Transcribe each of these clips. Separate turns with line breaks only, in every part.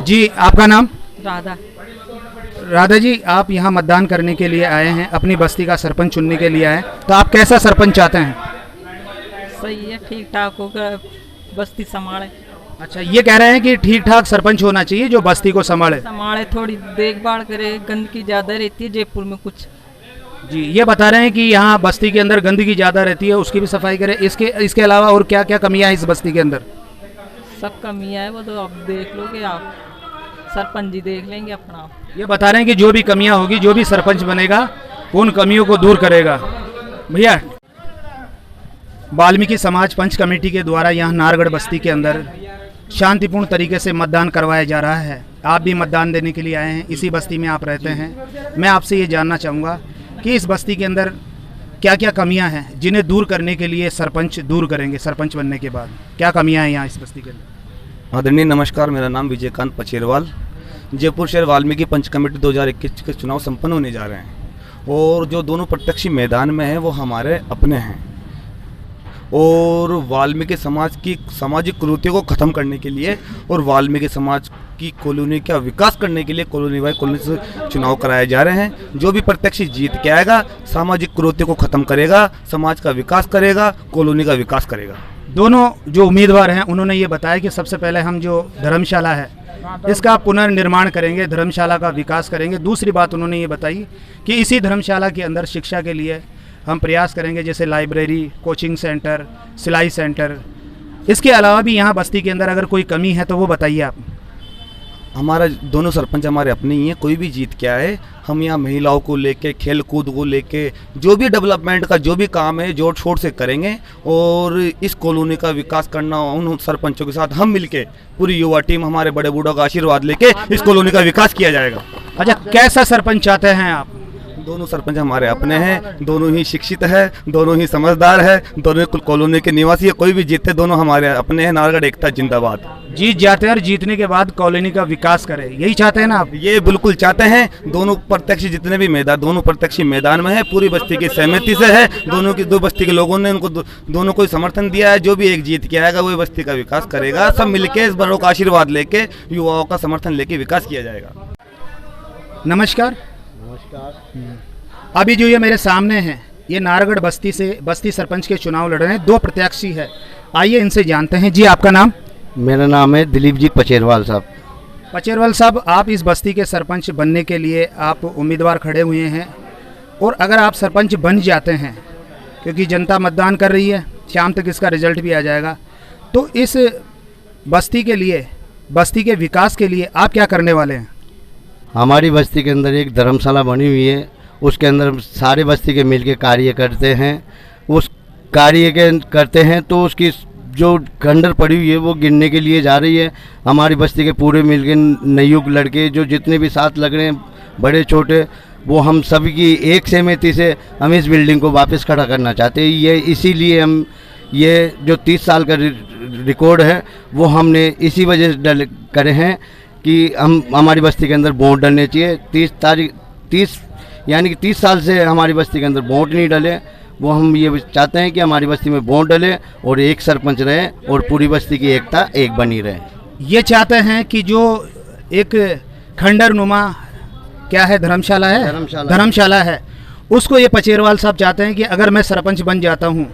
जी आपका नाम?
राधा।
राधा जी, आप यहाँ मतदान करने के लिए आए हैं, अपनी बस्ती का सरपंच चुनने के लिए आए हैं, तो आप कैसा सरपंच चाहते हैं?
सही है, ठीक ठाक होकर बस्ती संभाले।
अच्छा, ये कह रहे हैं कि ठीक ठाक सरपंच होना चाहिए जो बस्ती को संभाले।
संभाले, थोड़ी देखभाल करे, गंदगी ज़्यादा रहती है जयपुर में कुछ।
जी, ये बता रहे हैं कि यहाँ बस्ती के अंदर गंदगी ज़्यादा रहती है, उसकी भी सफाई करे। इसके अलावा और क्या क्या कमियाँ हैं इस बस्ती के अंदर?
सब कमियाँ है, वो तो आप देख लोगे, आप सरपंच जी देख लेंगे अपना।
ये बता रहे हैं कि जो भी कमियाँ होगी, जो भी सरपंच बनेगा उन कमियों को दूर करेगा। भैया, वाल्मीकि समाज पंच कमेटी के द्वारा यहाँ नारगढ़ बस्ती के अंदर शांतिपूर्ण तरीके से मतदान करवाया जा रहा है। आप भी मतदान देने के लिए आए हैं, इसी बस्ती में आप रहते हैं। मैं आपसे ये जानना चाहूँगा कि इस बस्ती के अंदर क्या क्या कमियां हैं जिन्हें दूर करने के लिए सरपंच दूर करेंगे। सरपंच बनने के बाद क्या कमियां हैं यहाँ इस बस्ती के अंदर?
आदरणीय नमस्कार, मेरा नाम विजयकांत पचेरवाल। जयपुर शहर वाल्मीकि पंच कमेटी 2021 के चुनाव संपन्न होने जा रहे हैं और जो दोनों प्रत्याशी मैदान में हैं वो हमारे अपने हैं और वाल्मीकि समाज की सामाजिक कुरीतियों को ख़त्म करने के लिए और वाल्मीकि समाज की कॉलोनी का विकास करने के लिए कॉलोनी वाई कॉलोनी से चुनाव कराए जा रहे हैं। जो भी प्रत्याशी जीत के आएगा सामाजिक कुरीतियों को ख़त्म करेगा, समाज का विकास करेगा, कॉलोनी का विकास करेगा।
दोनों जो उम्मीदवार हैं उन्होंने ये बताया कि सबसे पहले हम जो धर्मशाला है इसका पुनर्निर्माण करेंगे, धर्मशाला का विकास करेंगे। दूसरी बात उन्होंने ये बताई कि इसी धर्मशाला के अंदर शिक्षा के लिए हम प्रयास करेंगे, जैसे लाइब्रेरी, कोचिंग सेंटर, सिलाई सेंटर। इसके अलावा भी यहाँ बस्ती के अंदर अगर कोई कमी है तो वो बताइए आप।
हमारा दोनों सरपंच हमारे अपने ही हैं, कोई भी जीत के आए हम यहाँ महिलाओं को लेके, खेल कूद को लेके, जो भी डेवलपमेंट का जो भी काम है जोड़ शोर से करेंगे और इस कॉलोनी का विकास करना उन सरपंचों के साथ हम मिलके पूरी युवा टीम हमारे बड़े बूढ़ों का आशीर्वाद लेके इस कॉलोनी का विकास किया जाएगा।
अच्छा, कैसा सरपंच चाहते हैं आप?
दोनों सरपंच हमारे अपने हैं, दोनों ही शिक्षित है, दोनों ही समझदार है, दोनों ही कॉलोनी के निवासी है। कोई भी जीते दोनों हमारे अपने हैं। नारगढ़ एकता जिंदाबाद।
जीत जाते हैं और जीतने के बाद कॉलोनी का विकास करें, यही चाहते हैं ना आप?
ये बिल्कुल चाहते हैं। दोनों प्रत्याशी जितने भी दोनों प्रत्याशी मैदान में है, पूरी बस्ती की सहमति से है। दोनों की दो बस्ती के लोगों ने उनको दोनों को समर्थन दिया है। जो भी एक जीत के आएगा वही बस्ती का विकास करेगा। सब मिलके इस बड़ों का आशीर्वाद लेके युवाओं का समर्थन लेके विकास किया जाएगा।
नमस्कार।
नमस्कार।
अभी जो ये मेरे सामने हैं ये नारगढ़ बस्ती से बस्ती सरपंच के चुनाव लड़ रहे हैं, दो प्रत्याशी है। आइए इनसे जानते हैं। जी आपका नाम?
मेरा नाम है दिलीप जी पचेरवाल साहब।
पचेरवाल साहब, आप इस बस्ती के सरपंच बनने के लिए आप उम्मीदवार खड़े हुए हैं और अगर आप सरपंच बन जाते हैं, क्योंकि जनता मतदान कर रही है, शाम तक इसका रिजल्ट भी आ जाएगा, तो इस बस्ती के लिए, बस्ती के विकास के लिए आप क्या करने वाले हैं?
हमारी बस्ती के अंदर एक धर्मशाला बनी हुई है, उसके अंदर सारे बस्ती के मिलके कार्य करते हैं। उस कार्य के करते हैं तो उसकी जो खंडर पड़ी हुई है वो गिरने के लिए जा रही है। हमारी बस्ती के पूरे मिलके नवयुवक लड़के जो जितने भी साथ लग रहे हैं, बड़े छोटे, वो हम सभी की एक सहमति से हम इस बिल्डिंग को वापस खड़ा करना चाहते हैं। ये इसीलिए हम ये जो 30 साल का रिकॉर्ड है वो हमने इसी वजह से करे हैं कि हम हमारी बस्ती के अंदर वोट डलने चाहिए। 30 साल से हमारी बस्ती के अंदर वोट नहीं डले, वो हम ये चाहते हैं कि हमारी बस्ती में वोट डले और एक सरपंच रहे और पूरी बस्ती की एकता एक बनी रहे।
ये चाहते हैं कि जो एक खंडर नुमा क्या है, धर्मशाला है, धर्मशाला है, उसको ये पचेरवाल साहब चाहते हैं कि अगर मैं सरपंच बन जाता हूँ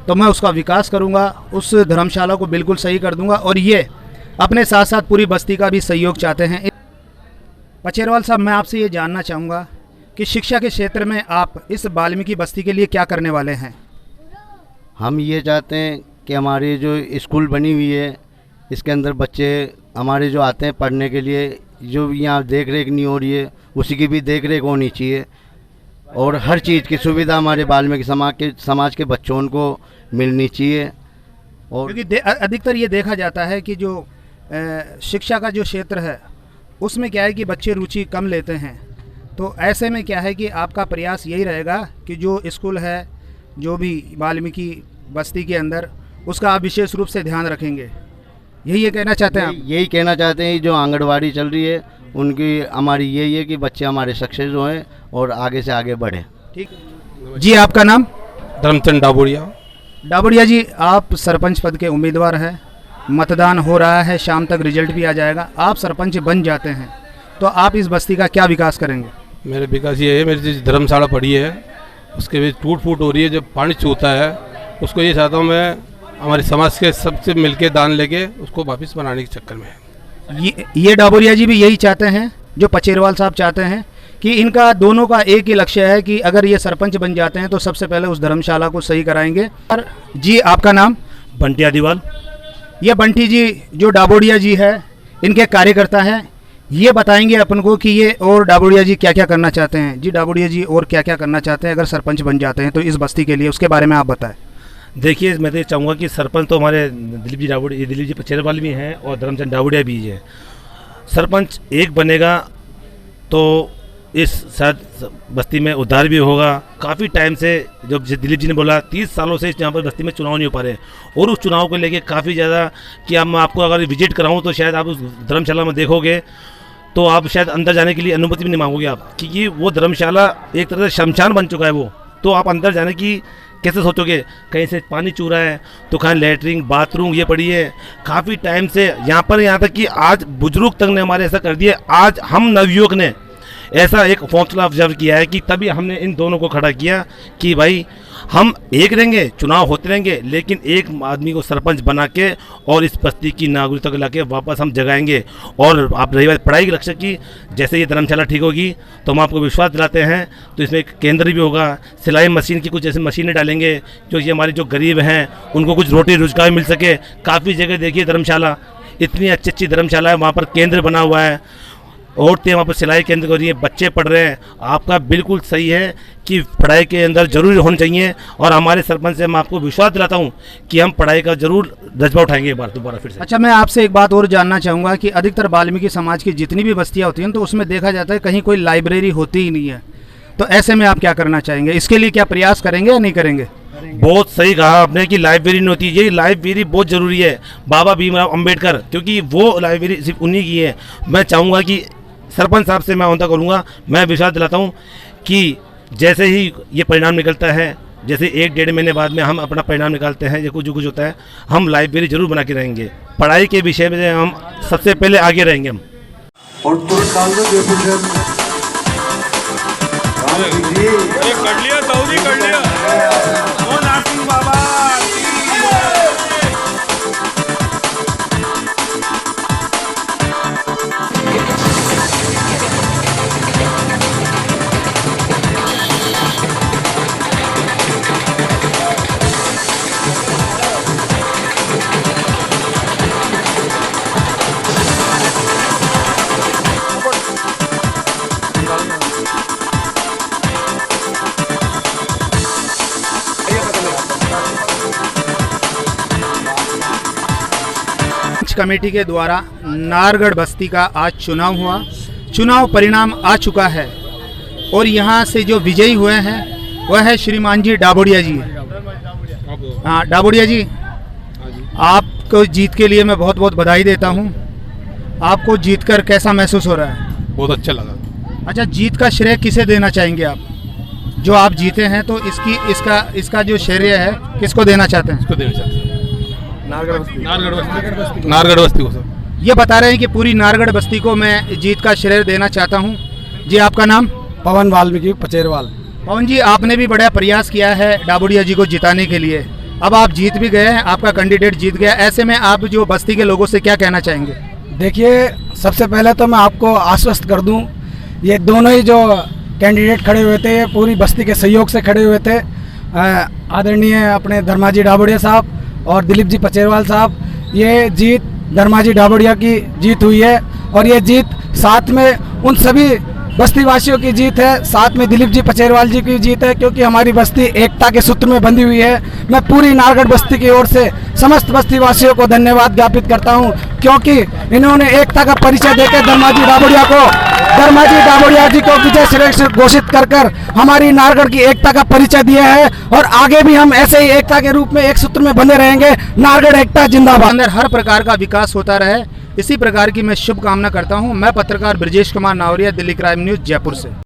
तो मैं उसका विकास करूँगा, उस धर्मशाला को बिल्कुल सही कर दूँगा और ये अपने साथ साथ पूरी बस्ती का भी सहयोग चाहते हैं। पचेरवाल साहब, मैं आपसे ये जानना चाहूँगा कि शिक्षा के क्षेत्र में आप इस वाल्मीकि बस्ती के लिए क्या करने वाले हैं?
हम ये चाहते हैं कि हमारी जो स्कूल बनी हुई है इसके अंदर बच्चे हमारे जो आते हैं पढ़ने के लिए, जो यहाँ देख रेख नहीं हो रही है उसी की भी देख रेख होनी चाहिए और हर चीज़ की सुविधा हमारे वाल्मीकि समाज के बच्चों को मिलनी चाहिए। और
क्योंकि अधिकतर ये देखा जाता है कि जो शिक्षा का जो क्षेत्र है उसमें क्या है कि बच्चे रुचि कम लेते हैं, तो ऐसे में क्या है कि आपका प्रयास यही रहेगा कि जो स्कूल है जो भी वाल्मीकि बस्ती के अंदर, उसका आप विशेष रूप से ध्यान रखेंगे, यही ये कहना चाहते हैं आप?
यही कहना चाहते हैं। जो आंगनवाड़ी चल रही है उनकी हमारी यही है कि बच्चे हमारे सक्सेस हों और आगे से आगे बढ़ें।
ठीक। जी आपका नाम?
धर्मचंद डाबुड़िया।
डाबुड़िया जी, आप सरपंच पद के उम्मीदवार हैं मतदान हो रहा है, शाम तक रिजल्ट भी आ जाएगा, आप सरपंच बन जाते हैं तो आप इस बस्ती का क्या विकास करेंगे?
मेरे विकास ये है, मेरी जो धर्मशाला पड़ी है उसके भी टूट फूट हो रही है, जब पानी चूता है उसको ये चाहता हूँ मैं हमारे समाज के सबसे मिलके दान लेके उसको वापस बनाने के चक्कर में।
ये डाबोरिया जी भी यही चाहते हैं जो पचेरवाल साहब चाहते हैं कि इनका दोनों का एक ही लक्ष्य है कि अगर ये सरपंच बन जाते हैं तो सबसे पहले उस धर्मशाला को सही कराएंगे। और जी आपका नाम?
बंटी आदिवाल।
ये बंटी जी जो डाबोरिया जी है इनके कार्यकर्ता हैं, ये बताएंगे अपन को कि ये और डाबोरिया जी क्या क्या करना चाहते हैं। जी डाबोरिया जी और क्या क्या करना चाहते हैं अगर सरपंच बन जाते हैं तो इस बस्ती के लिए, उसके बारे में आप बताएं।
देखिए मैं तो चाहूँगा कि सरपंच तो हमारे दिलीप जी पचेरवाल भी हैं और धर्मचंद डाबोरिया भी है। सरपंच एक बनेगा तो इस शायद बस्ती में उद्धार भी होगा। काफ़ी टाइम से जो दिलीप जी ने बोला 30 सालों से यहाँ पर बस्ती में चुनाव नहीं हो पा रहे और उस चुनाव को लेके काफ़ी ज़्यादा कि अब मैं आपको अगर विजिट कराऊँ तो शायद आप उस धर्मशाला में देखोगे तो आप शायद अंदर जाने के लिए अनुमति भी नहीं मांगोगे आप, क्योंकि वो धर्मशाला एक तरह से शमशान बन चुका है वो। तो आप अंदर जाने की कैसे सोचोगे? कहीं से पानी चू रहा है तो कहीं लेटरिन बाथरूम ये पड़ी है काफ़ी टाइम से यहाँ तक कि आज बुजुर्ग तक ने हमारे ऐसा कर दिया। आज हम नवयुवक ने ऐसा एक हौसला अफजाई किया है कि तभी हमने इन दोनों को खड़ा किया कि भाई हम एक रहेंगे, चुनाव होते रहेंगे, लेकिन एक आदमी को सरपंच बना के और इस बस्ती की नागरिकता को लाके वापस हम जगाएंगे। और आप रही बात पढ़ाई के लक्ष्य की, जैसे ये धर्मशाला ठीक होगी तो हम आपको विश्वास दिलाते हैं तो इसमें एक केंद्र भी होगा, सिलाई मशीन की कुछ ऐसी मशीनें डालेंगे जो ये हमारे जो गरीब हैं उनको कुछ रोटी रोजगार मिल सके। काफ़ी जगह देखिए धर्मशाला, इतनी अच्छी अच्छी धर्मशाला है, वहाँ पर केंद्र बना हुआ है, औरतें वहाँ पर सिलाई केंद्र हो रही है, बच्चे पढ़ रहे हैं। आपका बिल्कुल सही है कि पढ़ाई के अंदर जरूर होना चाहिए और हमारे सरपंच से मैं आपको विश्वास दिलाता हूँ कि हम पढ़ाई का जरूर जज्बा उठाएंगे एक बार दोबारा फिर से।
अच्छा, मैं आपसे एक बात और जानना चाहूँगा कि अधिकतर वाल्मीकि समाज की जितनी भी बस्तियाँ होती हैं तो उसमें देखा जाता है कहीं कोई लाइब्रेरी होती ही नहीं है, तो ऐसे में आप क्या करना चाहेंगे? इसके लिए क्या प्रयास करेंगे या नहीं करेंगे?
बहुत सही कहा आपने कि लाइब्रेरी नहीं होती, ये लाइब्रेरी बहुत ज़रूरी है। बाबा भीमराव अंबेडकर, क्योंकि वो लाइब्रेरी सिर्फ उन्हीं की है। मैं चाहूँगा कि सरपंच साहब से मैं वादा करूँगा, मैं विश्वास दिलाता हूँ कि जैसे ही ये परिणाम निकलता है, जैसे 1-1.5 महीने बाद में हम अपना परिणाम निकालते हैं, ये कुछ होता है, हम लाइब्रेरी जरूर बना के रहेंगे। पढ़ाई के विषय में हम सबसे पहले आगे रहेंगे हम।
और कर लिया दाऊदी कर लिया ओ नासिम बाबा।
कमेटी के द्वारा नारगढ़ बस्ती का आज चुनाव हुआ, चुनाव परिणाम आ चुका है और यहाँ से जो विजयी हुए हैं वह है श्रीमान जी डाबोरिया जी। हाँ डाबोरिया जी, आपको जीत के लिए मैं बहुत बहुत बधाई देता हूँ। आपको जीतकर कैसा महसूस हो रहा है?
बहुत अच्छा लगा।
अच्छा, जीत का श्रेय किसे देना चाहेंगे आप? जो आप जीते हैं तो इसका जो श्रेय है किसको देना चाहते हैं?
इसको देना चाहते हैं नारगढ़ बस्ती को। सर
ये बता रहे हैं कि पूरी नारगढ़ बस्ती को मैं जीत का श्रेय देना चाहता हूँ। जी आपका नाम?
पवन वाल्मीकि पचेरवाल।
पवन जी, आपने भी बड़ा प्रयास किया है डाबोरिया जी को जिताने के लिए, अब आप जीत भी गए हैं, आपका कैंडिडेट जीत गया, ऐसे में आप जो बस्ती के लोगों से क्या कहना चाहेंगे?
देखिए, सबसे पहले तो मैं आपको आश्वस्त कर दूं, ये दोनों ही जो कैंडिडेट खड़े हुए थे ये पूरी बस्ती के सहयोग से खड़े हुए थे। आदरणीय अपने धर्माजी डाबोरिया साहब और दिलीप जी पचेरवाल साहब, ये जीत धर्माजी डाबोरिया की जीत हुई है और ये जीत साथ में उन सभी बस्ती वासियों की जीत है, साथ में दिलीप जी पचेरवाल जी की जीत है, क्योंकि हमारी बस्ती एकता के सूत्र में बंधी हुई है। मैं पूरी नारगढ़ बस्ती की ओर से समस्त बस्ती वासियों को धन्यवाद ज्ञापित करता हूं, क्योंकि इन्होंने एकता का परिचय देकर धर्माजी डाबोरिया जी को विजय श्रेष्ठ घोषित कर हमारी नारगढ़ की एकता का परिचय दिया है और आगे भी हम ऐसे ही एकता के रूप में एक सूत्र में बंधे रहेंगे। नारगढ़ एकता जिंदाबाद।
अंदर हर प्रकार का विकास होता रहे, इसी प्रकार की मैं शुभकामना करता हूं। मैं पत्रकार ब्रजेश कुमार नावरिया, दिल्ली क्राइम न्यूज़, जयपुर से।